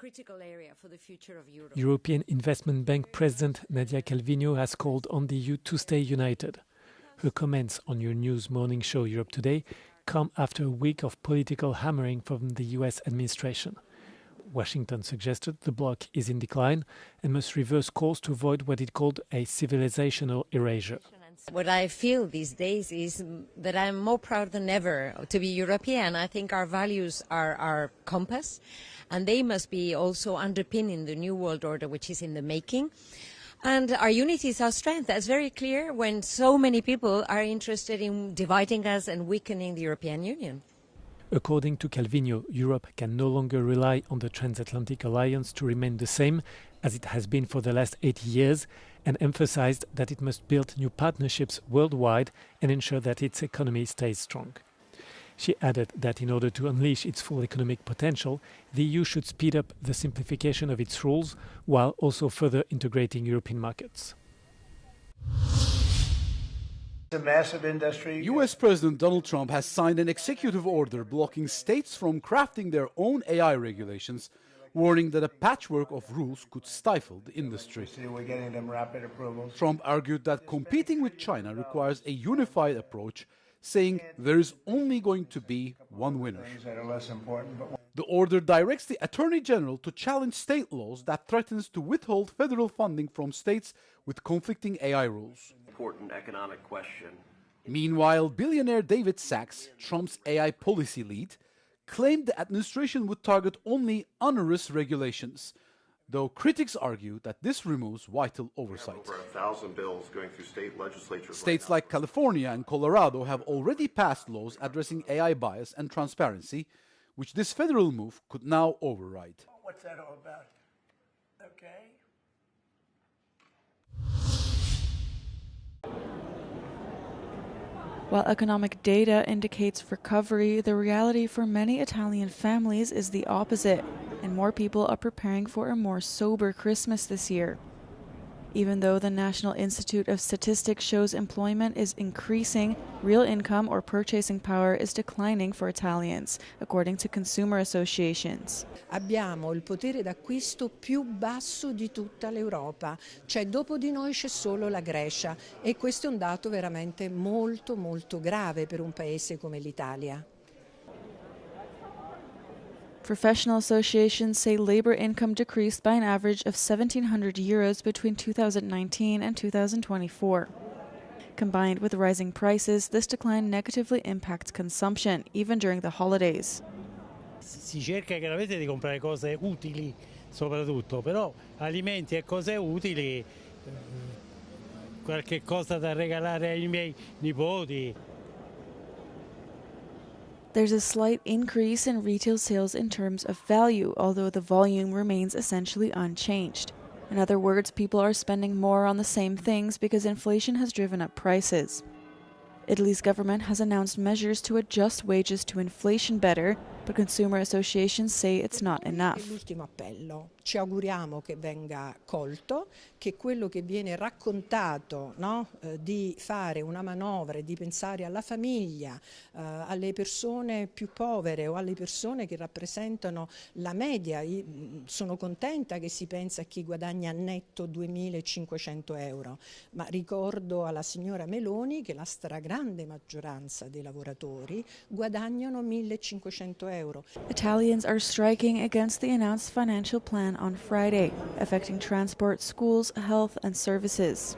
critical area for the future of Europe. European Investment Bank President Nadia Calviño has called on the EU to stay united. Her comments on Euronews morning show Europe Today come after a week of political hammering from the US administration. Washington suggested the bloc is in decline and must reverse course to avoid what it called a civilizational erasure. What I feel these days is that I'm more proud than ever to be European. I think our values are our compass, and they must be also underpinning the new world order which is in the making. And our unity is our strength. That's very clear when so many people are interested in dividing us and weakening the European Union. According to Calviño, Europe can no longer rely on the transatlantic alliance to remain the same as it has been for the last 80 years, and emphasized that it must build new partnerships worldwide and ensure that its economy stays strong. She added that in order to unleash its full economic potential, the EU should speed up the simplification of its rules while also further integrating European markets. A massive industry. US President Donald Trump has signed an executive order blocking states from crafting their own AI regulations, warning that a patchwork of rules could stifle the industry. We're getting them rapid approvals. Trump argued that competing with China requires a unified approach, saying there is only going to be one winner. The order directs the Attorney General to challenge state laws that threatens to withhold federal funding from states with conflicting AI rules. Important economic question. Meanwhile, billionaire David Sachs, Trump's AI policy lead, claimed the administration would target only onerous regulations, though critics argue that this removes vital oversight. Over 1,000 bills going through state legislatures. States like California and Colorado have already passed laws addressing AI bias and transparency, which this federal move could now override. What's that all about? Okay. While economic data indicates recovery, the reality for many Italian families is the opposite, and more people are preparing for a more sober Christmas this year. Even though the National Institute of Statistics shows employment is increasing, real income or purchasing power is declining for Italians, according to consumer associations. Abbiamo il potere d'acquisto più basso di tutta l'Europa, cioè dopo di noi c'è solo la Grecia, e questo è un dato veramente molto grave per un paese come l'Italia. Professional associations say labor income decreased by an average of €1,700 between 2019 and 2024. Combined with rising prices, this decline negatively impacts consumption, even during the holidays. Si cerca chiaramente di comprare cose utili, soprattutto, però alimenti e cose utili, qualche cosa da regalare ai miei nipoti. There's a slight increase in retail sales in terms of value, although the volume remains essentially unchanged. In other words, people are spending more on the same things because inflation has driven up prices. Italy's government has announced measures to adjust wages to inflation better, but consumer associations say it's not enough. L'ultimo appello. Ci auguriamo che venga colto, che quello che viene raccontato, no, di fare una manovra e di pensare alla famiglia, alle persone più povere o alle persone che rappresentano la media. Sono contenta che si pensa a chi guadagna netto 2.500 euro, ma ricordo alla signora Meloni che la stragrande maggioranza dei lavoratori guadagnano 1.500 euro. Italians are striking against the announced financial plan on Friday, affecting transport, schools, health, and services.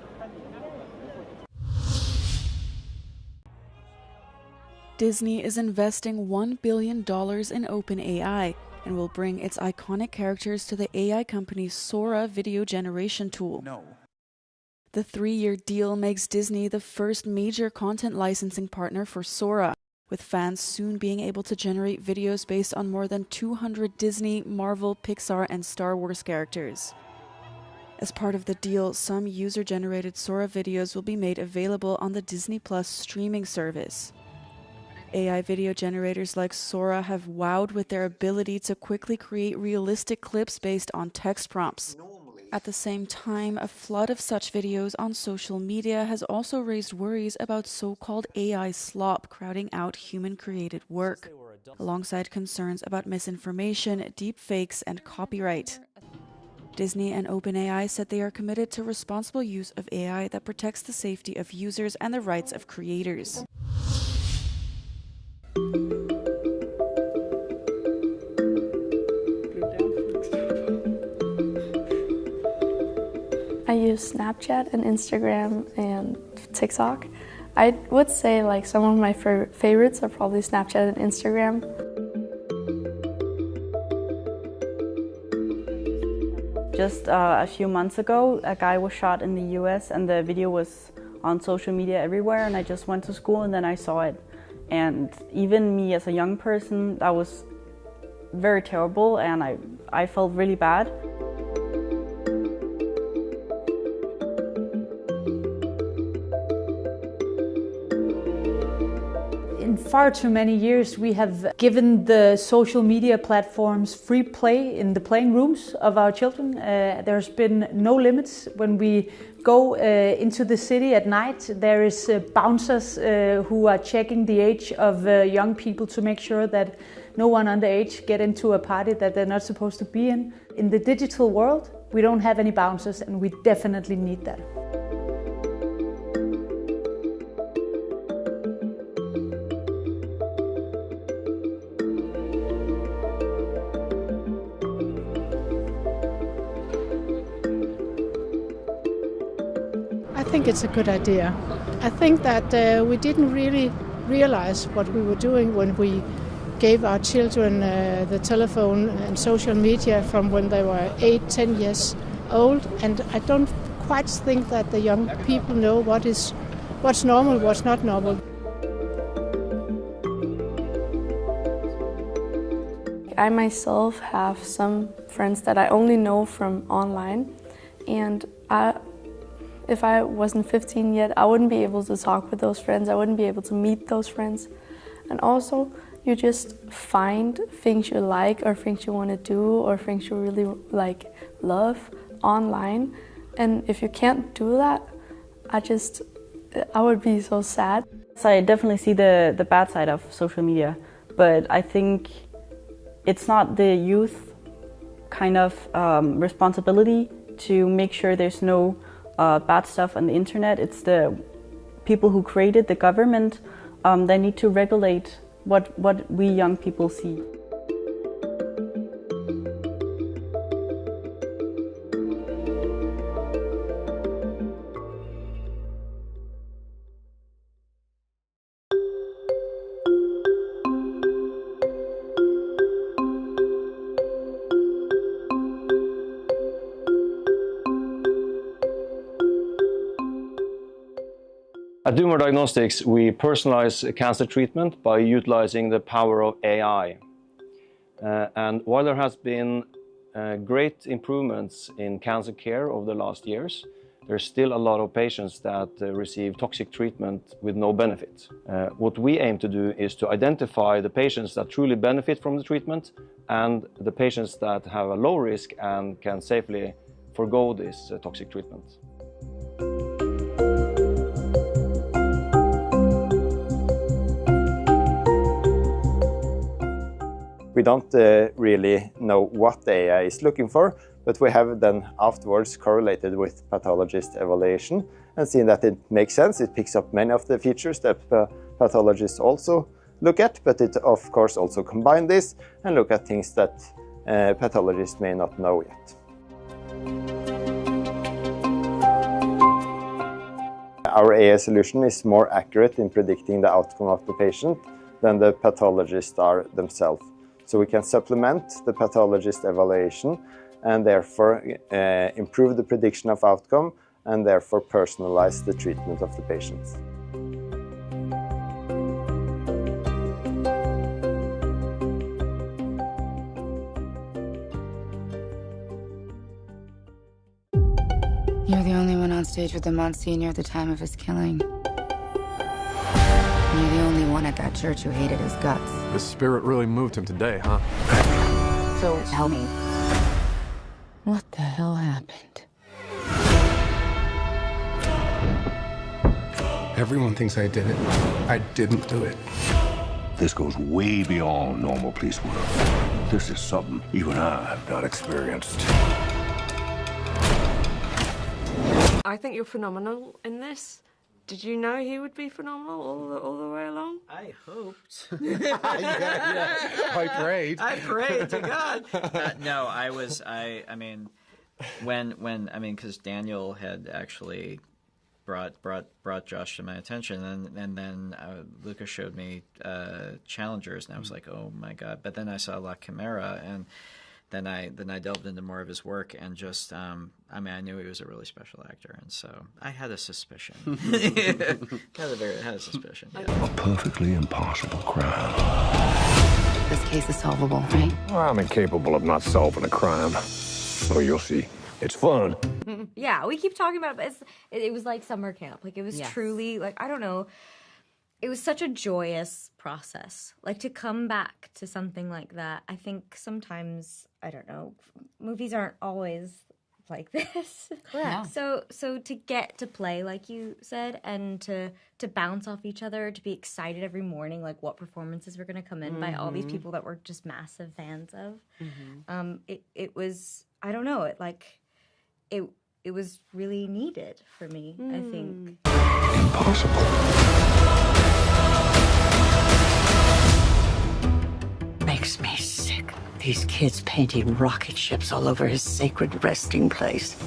Disney is investing $1 billion in OpenAI and will bring its iconic characters to the AI company's Sora video generation tool. No. The 3-year deal makes Disney the first major content licensing partner for Sora, with fans soon being able to generate videos based on more than 200 Disney, Marvel, Pixar, and Star Wars characters. As part of the deal, some user-generated Sora videos will be made available on the Disney Plus streaming service. AI video generators like Sora have wowed with their ability to quickly create realistic clips based on text prompts. At the same time, a flood of such videos on social media has also raised worries about so-called AI slop crowding out human-created work. alongside concerns about misinformation, deepfakes, and copyright. Disney and OpenAI said they are committed to responsible use of AI that protects the safety of users and the rights of creators. I use Snapchat and Instagram and TikTok. I would say like some of my favorites are probably Snapchat and Instagram. Just a few months ago, a guy was shot in the US and the video was on social media everywhere, and I just went to school and then I saw it. And even me as a young person, that was very terrible, and I felt really bad. In far too many years, we have given the social media platforms free play in the playing rooms of our children. There's been no limits. When we go into the city at night, there is bouncers who are checking the age of young people to make sure that no one underage get into a party that they're not supposed to be in. In the digital world, we don't have any bouncers, and we definitely need that. I think it's a good idea. I think that we didn't really realize what we were doing when we gave our children the telephone and social media from when they were 8, 10 years old, and I don't quite think that the young people know what's normal, what's not normal. I myself have some friends that I only know from online, and if I wasn't 15 yet, I wouldn't be able to talk with those friends, I wouldn't be able to meet those friends. And also, you just find things you like or things you want to do or things you really like love online. And if you can't do that, I would be so sad. So I definitely see the bad side of social media, but I think it's not the youth kind of responsibility to make sure there's no bad stuff on the internet. It's the people who created the government. They need to regulate what we young people see. At Diagnostics, we personalize cancer treatment by utilizing the power of AI. And while there has been great improvements in cancer care over the last years, there's still a lot of patients that receive toxic treatment with no benefit. What we aim to do is to identify the patients that truly benefit from the treatment and the patients that have a low risk and can safely forgo this toxic treatment. We don't really know what the AI is looking for, but we have then afterwards correlated with pathologist evaluation and seen that it makes sense. It picks up many of the features that pathologists also look at, but it of course also combine this and look at things that pathologists may not know yet. Our AI solution is more accurate in predicting the outcome of the patient than the pathologists are themselves. So we can supplement the pathologist evaluation and therefore improve the prediction of outcome and therefore personalize the treatment of the patients. You're the only one on stage with the Monsignor at the time of his killing. You're the only one at that church who hated his guts. The spirit really moved him today, huh? So tell me, what the hell happened? Everyone thinks I did it. I didn't do it. This goes way beyond normal police work. This is something even I have not experienced. I think you're phenomenal in this. Did you know he would be phenomenal all the way along? I hoped. I prayed. I prayed to God. No, I mean, because Daniel had actually brought Josh to my attention, and then Lucas showed me Challengers, and I was like, oh my God. But then I saw La Chimera, and then I delved into more of his work, and just I knew he was a really special actor, and so I had a suspicion. had a suspicion. Yeah. A perfectly impossible crime. This case is solvable, right? Well, I'm incapable of not solving a crime. Oh, you'll see. It's fun. Yeah, we keep talking about it, but it was like summer camp. Like, it was truly, like, I don't know. It was such a joyous process. Like, to come back to something like that, I think sometimes, I don't know, movies aren't always like this. Yeah. So to get to play, like you said, and to bounce off each other, to be excited every morning, like what performances were going to come in by all these people that we're just massive fans of. It was, I don't know, it was really needed for me, I think. Impossible. Makes me sick. These kids painting rocket ships all over his sacred resting place.